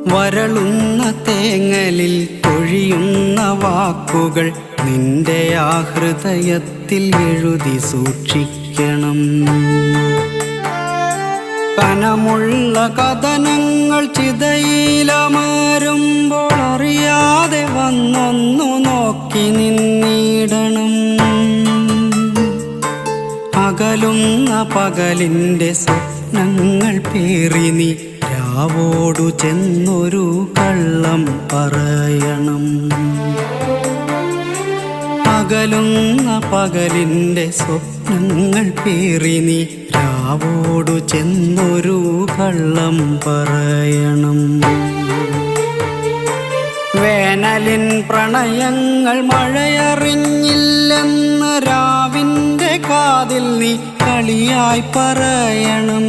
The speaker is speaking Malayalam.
വരളുന്ന തേങ്ങലിൽ പൊഴിയുന്ന വാക്കുകൾ നിന്റെ ആ ഹൃദയത്തിൽ എഴുതി സൂക്ഷിക്കണം. കനമുള്ള കഥനങ്ങൾ ചിതയിലമരുമ്പോൾ അറിയാതെ വന്നൊന്നു നോക്കി നിന്നിടണം. അകലുന്ന പകലിൻ്റെ സ്വപ്നങ്ങൾ പേറി നീ രാവോടു ചെന്നൊരു കള്ളം പറയണം. അകലുന്ന പകലിൻ്റെ സ്വപ്നങ്ങൾ പേറി നീ രാവോടു ചെന്നൊരു കള്ളം പറയണം. വേനലിൻ പ്രണയങ്ങൾ മഴയറിഞ്ഞില്ലെന്ന് രാവിൻ്റെ കാതിൽ നീ കളിയായി പറയണം.